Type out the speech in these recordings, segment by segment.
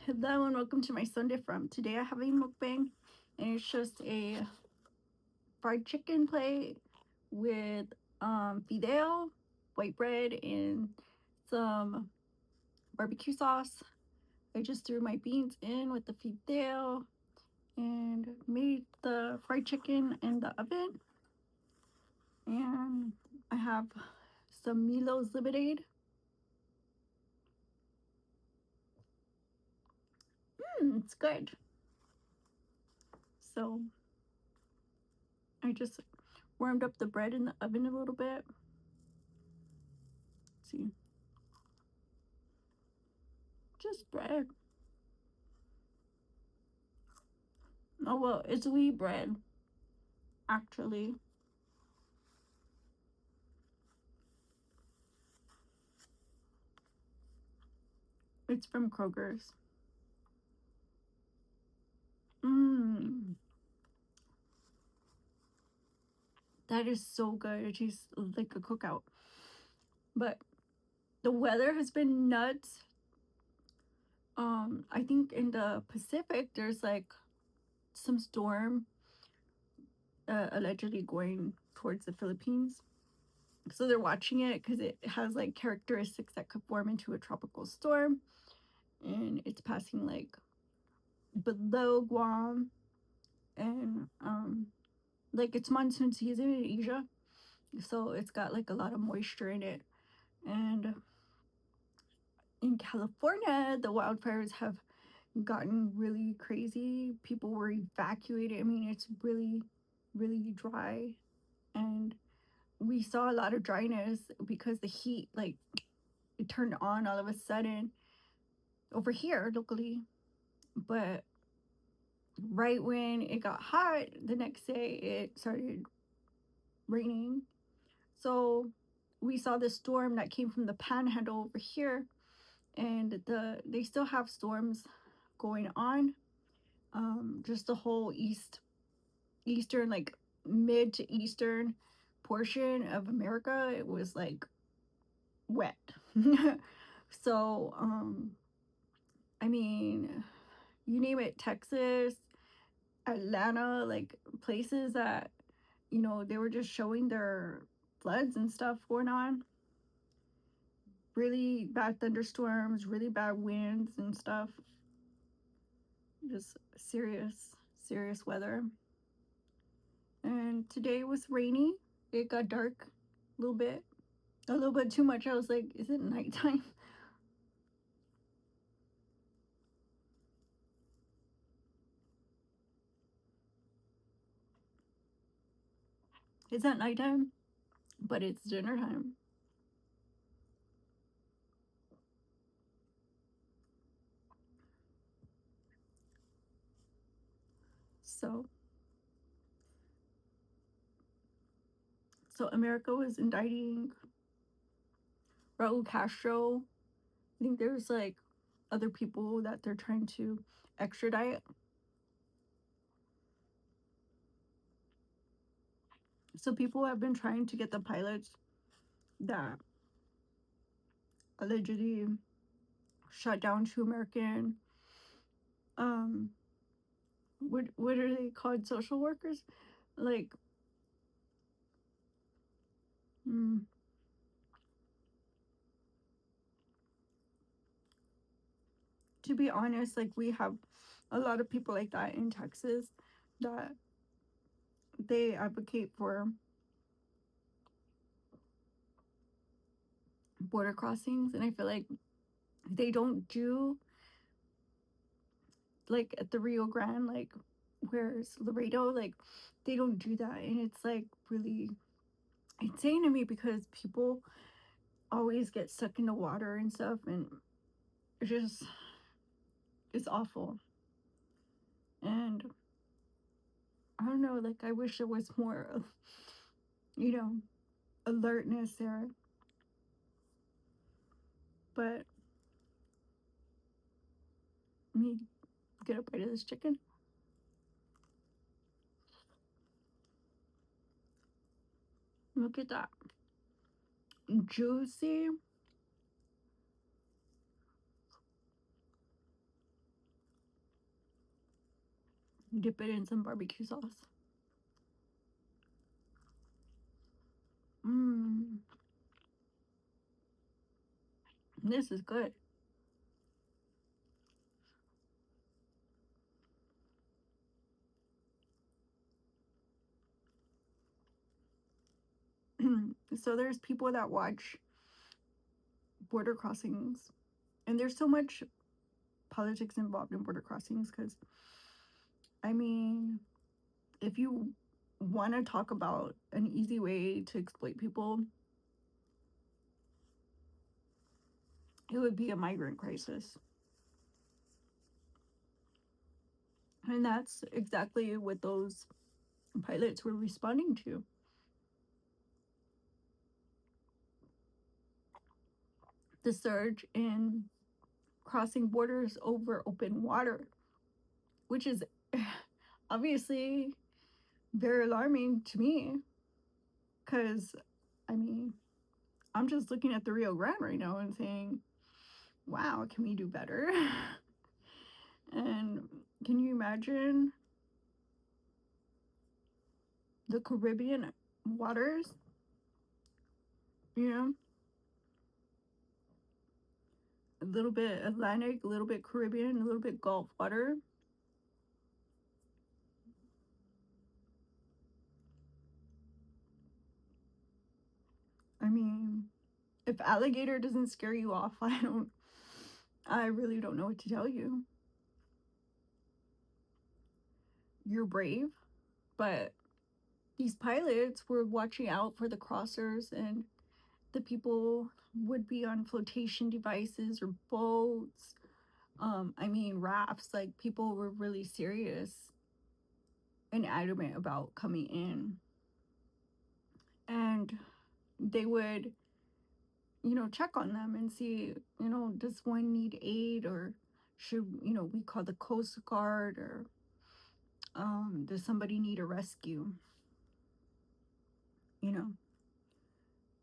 Hello and welcome to my Sunday From. Today I have a mukbang and it's just a fried chicken plate with fideo, white bread, and some barbecue sauce. I just threw my beans in with the fideo and made the fried chicken in the oven. And I have some Milo's lemonade. It's good. So I just warmed up the bread in the oven a little bit. Let's see, just bread. Oh, well, it's wheat bread, actually. It's from Kroger's. Mmm. That is so good. It tastes like a cookout. But the weather has been nuts. I think in the Pacific, there's like some storm allegedly going towards the Philippines. So they're watching it because it has like characteristics that could form into a tropical storm. And it's passing like below Guam. And like it's monsoon season in Asia. So it's got like a lot of moisture in it. And in California, the wildfires have gotten really crazy. People were evacuated. I mean, it's really, really dry. And we saw a lot of dryness because the heat, like, it turned on all of a sudden over here locally. But right when it got hot, the next day it started raining. So we saw the storm that came from the panhandle over here, and they still have storms going on. Just the whole eastern, like mid to eastern portion of America, it was like wet. So I mean, you name it, Texas, Atlanta, like places that they were just showing their floods and stuff going on. Really bad thunderstorms, really bad winds and stuff. Just serious, serious weather. And today was rainy. It got dark a little bit too much. I was like, is it nighttime? It's not nighttime, but it's dinner time. So, so America was indicting Raul Castro. I think there's like other people that they're trying to extradite. So people have been trying to get the pilots that allegedly shot down two American um what are they called, social workers, like mm, to be honest, like we have a lot of people like that in Texas that they advocate for border crossings, and I feel like they don't do, like at the Rio Grande, like where's Laredo, like they don't do that, and it's like really insane to me because people always get stuck in the water and stuff, and it's just it's awful. And I don't know, like I wish there was more you know alertness there, but let me get a bite of this chicken. Look at that, juicy. Dip it in some barbecue sauce. Mmm. This is good. So there's people that watch border crossings, and there's so much politics involved in border crossings because, I mean, if you want to talk about an easy way to exploit people, it would be a migrant crisis. And that's exactly what those pilots were responding to. The surge in crossing borders over open water, which is obviously very alarming to me because, I mean, I'm just looking at the Rio Grande right now and saying, wow, can we do better? And can you imagine the Caribbean waters? You know, a little bit Atlantic, a little bit Caribbean, a little bit Gulf water. I mean, if alligator doesn't scare you off, I really don't know what to tell you. You're brave, but these pilots were watching out for the crossers, and the people would be on flotation devices or boats. I mean, rafts. Like, people were really serious and adamant about coming in. And they would, check on them and see, does one need aid, or should, we call the Coast Guard, or does somebody need a rescue, you know?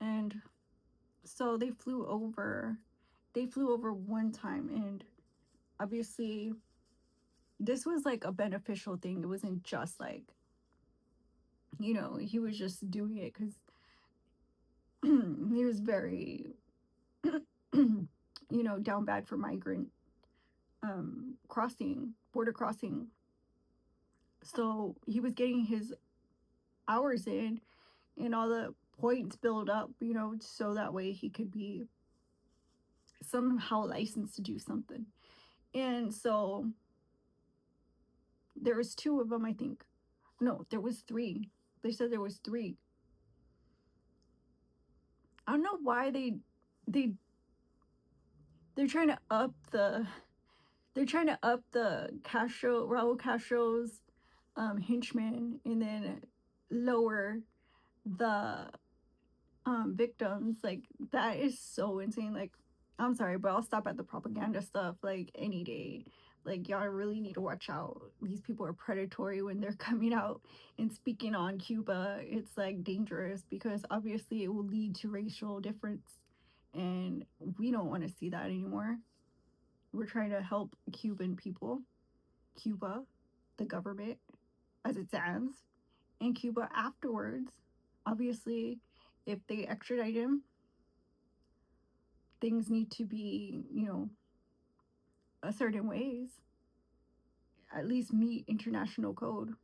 And so they flew over one time, and obviously this was like a beneficial thing. It wasn't just like, he was just doing it because he was very, down bad for migrant border crossing. So he was getting his hours in, and all the points build up, so that way he could be somehow licensed to do something. And so there was two of them, I think. No, there was three. They said there was three. I don't know why they they're trying to up the Raul Castro's henchmen, and then lower the victims. Like, that is so insane. Like, I'm sorry, but I'll stop at the propaganda stuff like any day. Like, y'all really need to watch out. These people are predatory when they're coming out and speaking on Cuba. It's like dangerous because obviously it will lead to racial difference, and we don't want to see that anymore. We're trying to help Cuban people, Cuba, the government as it stands, and Cuba afterwards. Obviously, if they extradite him, things need to be, a certain ways, at least meet international code.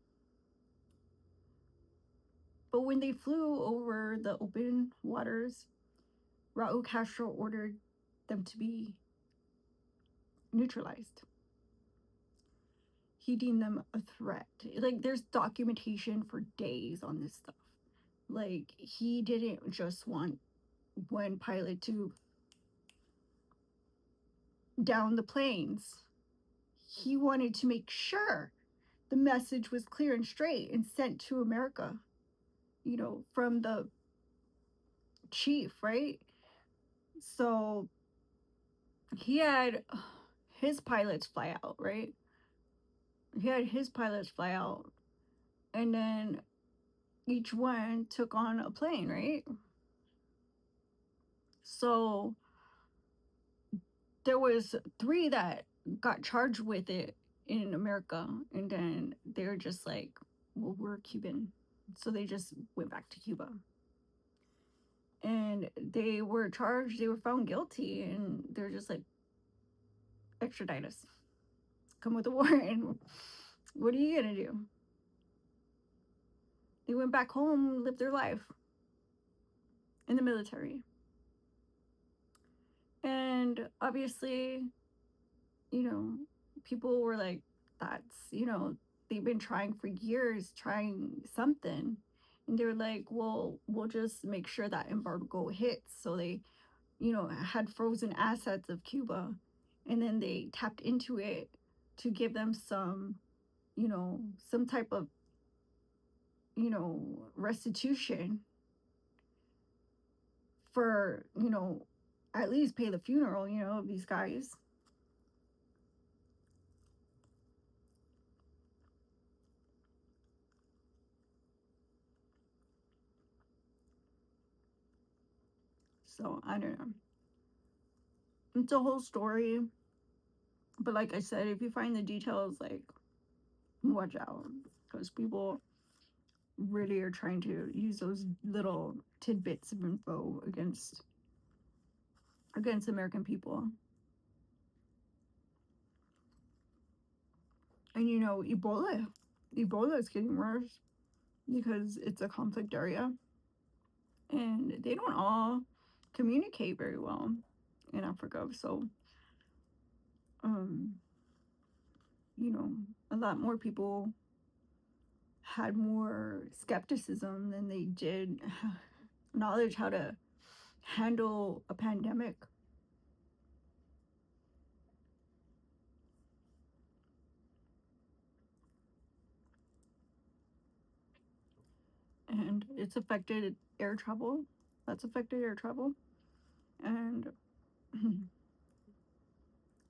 But when they flew over the open waters, Raul Castro ordered them to be neutralized. He deemed them a threat. Like, there's documentation for days on this stuff. Like, he didn't just want one pilot to down the planes. He wanted to make sure the message was clear and straight and sent to America, from the chief, right? So he had his pilots fly out, right? He had his pilots fly out, and then each one took on a plane, right? So there was three that got charged with it, in America, and then they were just like, well, we're Cuban, so they just went back to Cuba. And they were charged, they were found guilty, and they're just like, extradite us, come with the warrant. What are you gonna do? They went back home, lived their life in the military. And obviously, you know, people were like, that's, they've been trying for years, trying something. And they were like, well, we'll just make sure that embargo hits. So they, had frozen assets of Cuba. And then they tapped into it to give them some type of, restitution for, at least pay the funeral, of these guys. So I don't know. It's a whole story. But like I said, if you find the details, like, watch out. Because people really are trying to use those little tidbits of info against American people. And Ebola is getting worse because it's a conflict area. And they don't all communicate very well in Africa. So, um, a lot more people had more skepticism than they did knowledge how to handle a pandemic. And it's affected air travel. That's affected air travel. And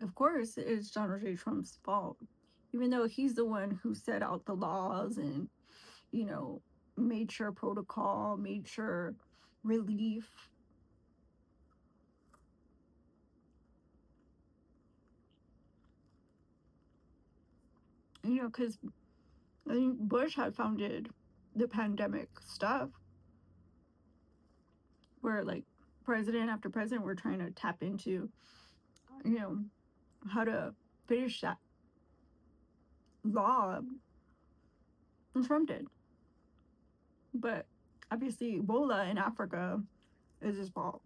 of course, it's Donald J. Trump's fault, even though he's the one who set out the laws and, you know, made sure protocol, made sure relief. Because I think Bush had founded the pandemic stuff where, like, president after president were trying to tap into, you know, how to finish that law, and Trump did. But obviously, Ebola in Africa is his fault.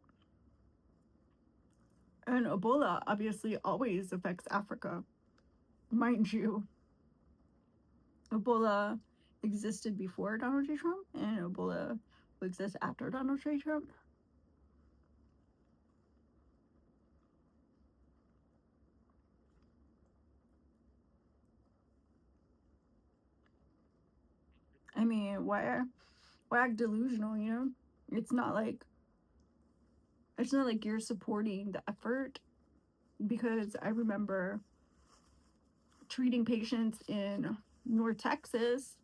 And Ebola obviously always affects Africa, mind you. Ebola existed before Donald J. Trump, and Ebola will exist after Donald J. Trump. I mean, why act delusional? It's not like you're supporting the effort, because I remember treating patients in North Texas,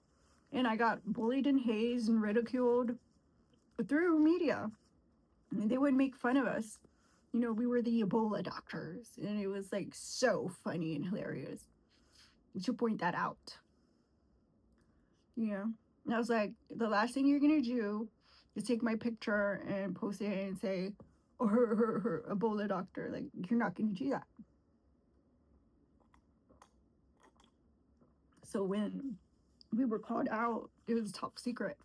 and I got bullied and hazed and ridiculed through media. I mean, they would make fun of us. We were the Ebola doctors, and it was like so funny and hilarious to point that out. And I was like, the last thing you're gonna do is take my picture and post it and say, "Oh, her Ebola doctor." Like, you're not gonna do that. So when we were called out, it was top secret,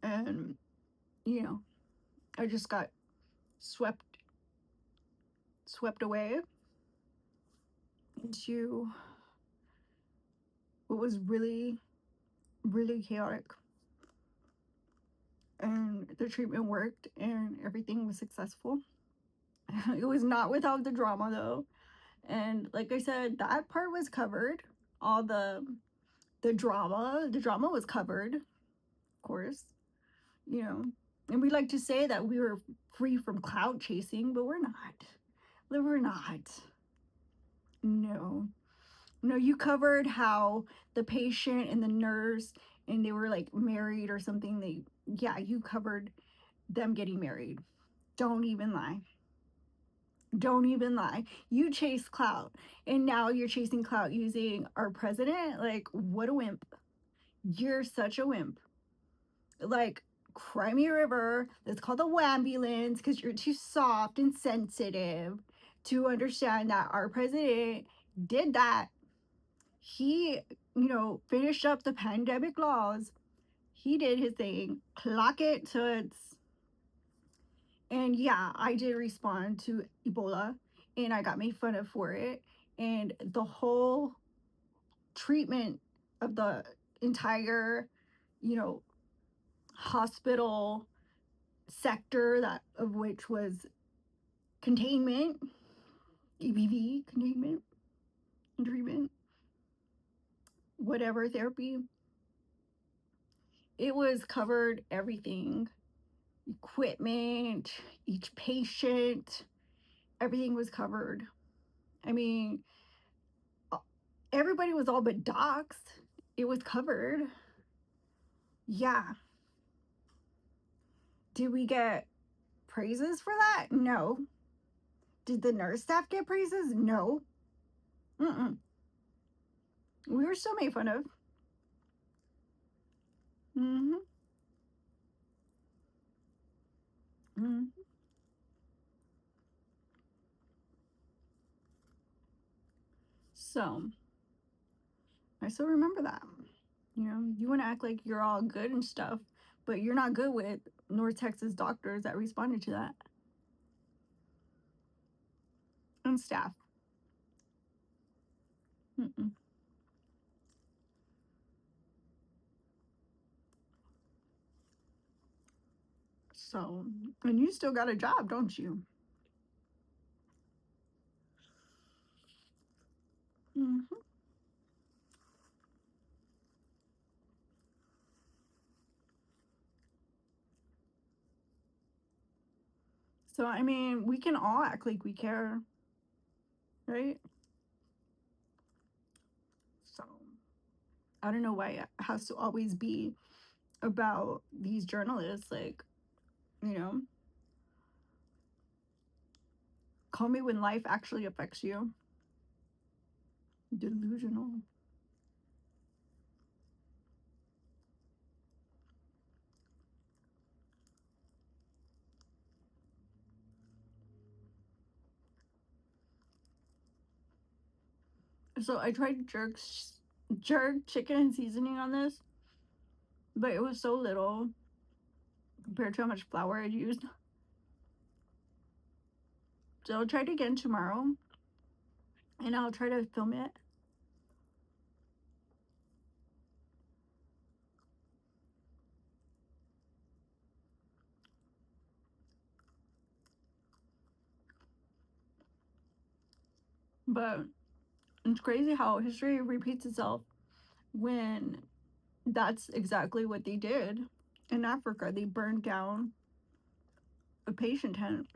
and I just got swept away into what was really, really chaotic. And the treatment worked, and everything was successful. It was not without the drama, though. And like I said, that part was covered. All the drama was covered, of course. And we like to say that we were free from cloud chasing, but we're not. We're not. No. No, you covered how the patient and the nurse, and they were like married or something. You covered them getting married. Don't even lie. Don't even lie. You chase clout, and now you're chasing clout using our president? Like, what a wimp. You're such a wimp. Like, cry me a river. Let's call the wambulance because you're too soft and sensitive to understand that our president did that. He, finished up the pandemic laws. He did his thing. Clock it toots. And yeah, I did respond to Ebola and I got made fun of for it. And the whole treatment of the entire, you know, hospital sector that of which was containment, EBV, containment, and treatment, whatever therapy. It was covered everything. Equipment, each patient, everything was covered. I mean, everybody was all but doxxed. It was covered. Yeah. Did we get praises for that? No. Did the nurse staff get praises? No. Mm-mm. We were still made fun of. Mm-hmm. Mm-hmm. So, I still remember that. You want to act like you're all good and stuff, but you're not good with North Texas doctors that responded to that and staff. Mm-mm. So, and you still got a job, don't you? Mm-hmm. So, I mean, we can all act like we care, right? So, I don't know why it has to always be about these journalists. Like, you know, call me when life actually affects you. Delusional. So, I tried jerk chicken and seasoning on this, but it was so little compared to how much flour I'd used. So, I'll try it again tomorrow and I'll try to film it. But it's crazy how history repeats itself when that's exactly what they did in Africa. They burned down a patient tent.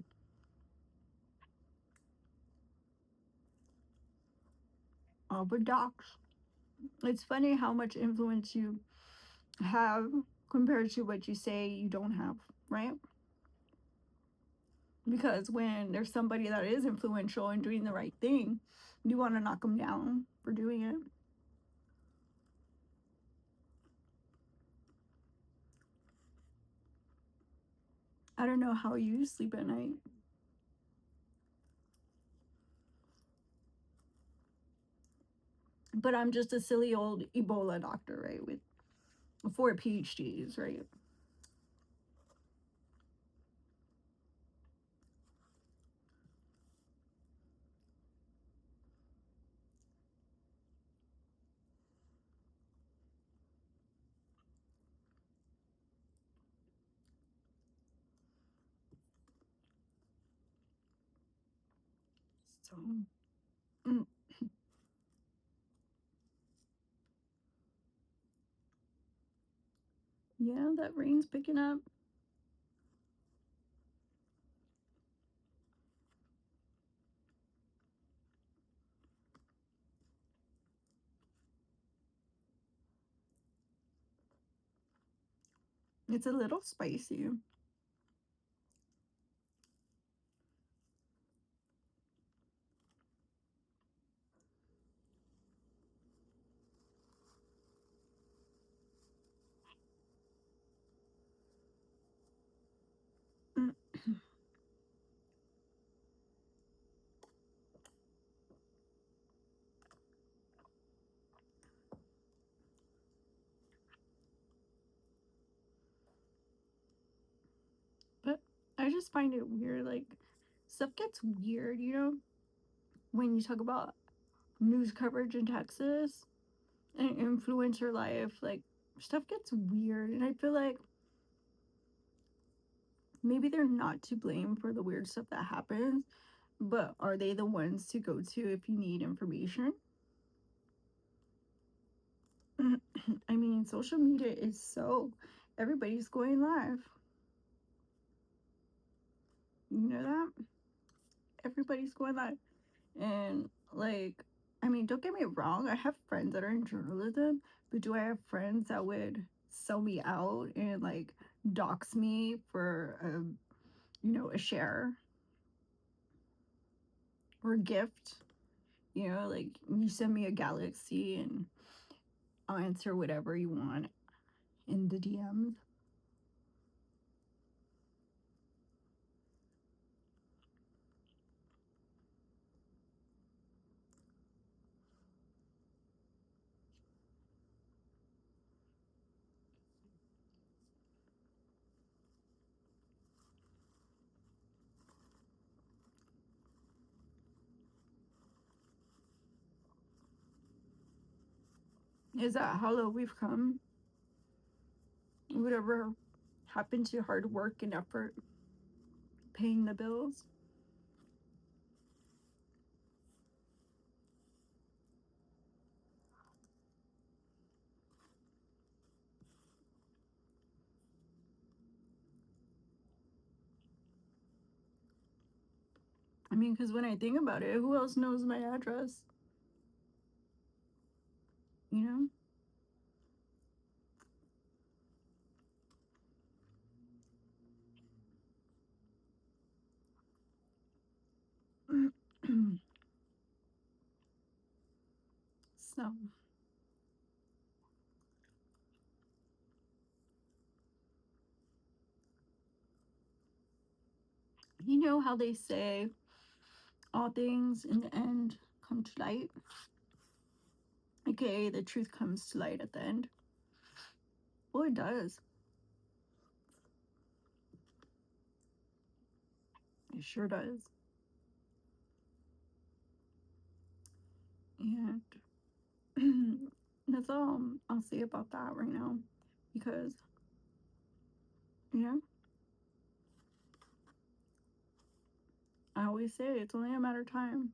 All the docs. It's funny how much influence you have compared to what you say you don't have, right? Because when there's somebody that is influential and doing the right thing, you want to knock them down for doing it. I don't know how you sleep at night. But I'm just a silly old Ebola doctor, right? With 4 PhDs, right? So, mm, yeah, that rain's picking up. It's a little spicy. I just find it weird. Like, stuff gets weird, when you talk about news coverage in Texas and influencer life. Like, stuff gets weird. And I feel like maybe they're not to blame for the weird stuff that happens, but are they the ones to go to if you need information? I mean, social media is so everybody's going live. You know that? Everybody's going live. And like, I mean, don't get me wrong, I have friends that are in journalism, but do I have friends that would sell me out and like dox me for a share or a gift? Like you send me a galaxy and I'll answer whatever you want in the DMs. Is that how low we've come? Whatever happened to hard work and effort paying the bills? I mean, because when I think about it, who else knows my address? You know? So, you know how they say all things in the end come to light? Okay, the truth comes to light at the end. Well, it does. It sure does. And that's all I'll say about that right now. Because, yeah, I always say it's only a matter of time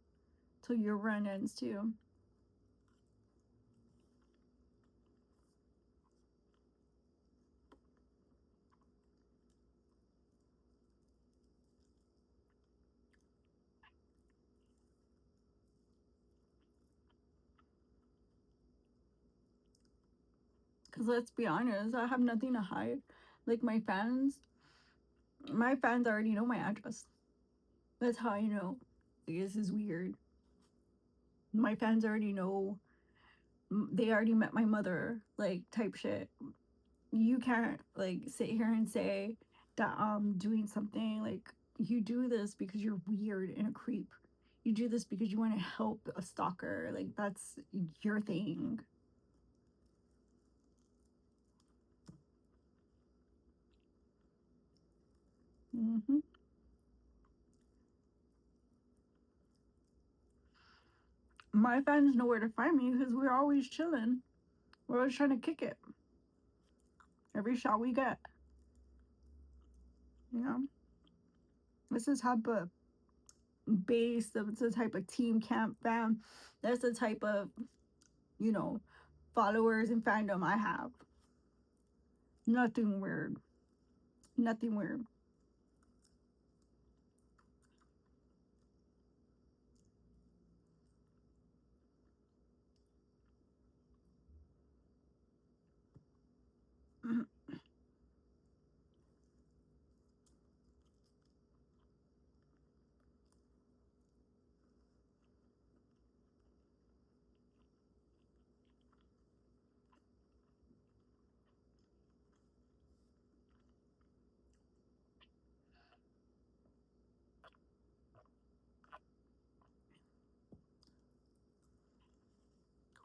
till your run ends too. Because let's be honest, I have nothing to hide. Like my fans already know my address. That's how I know. Like, this is weird. My fans already know. They already met my mother, like type shit. You can't like sit here and say that I'm doing something. Like, you do this because you're weird and a creep. You do this because you want to help a stalker. Like, that's your thing. hmm My fans know where to find me because we're always chilling. We're always trying to kick it every shot we get. You know, this is type of base. That's the type of team camp fam. That's the type of you know followers and fandom I have. Nothing weird. Nothing weird.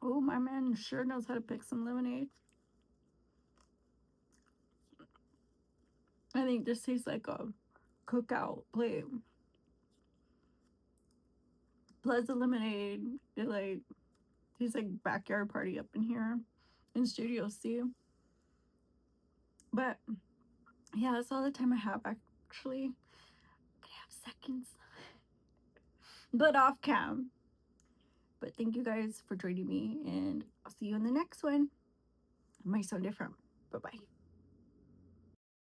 Oh, my man sure knows how to pick some lemonade. I think this tastes like a cookout plate plus the lemonade. It like tastes like backyard party up in here in Studio C. But yeah, that's all the time I have actually. I have seconds. But off cam. But thank you guys for joining me, and I'll see you in the next one. It might sound different. Bye bye.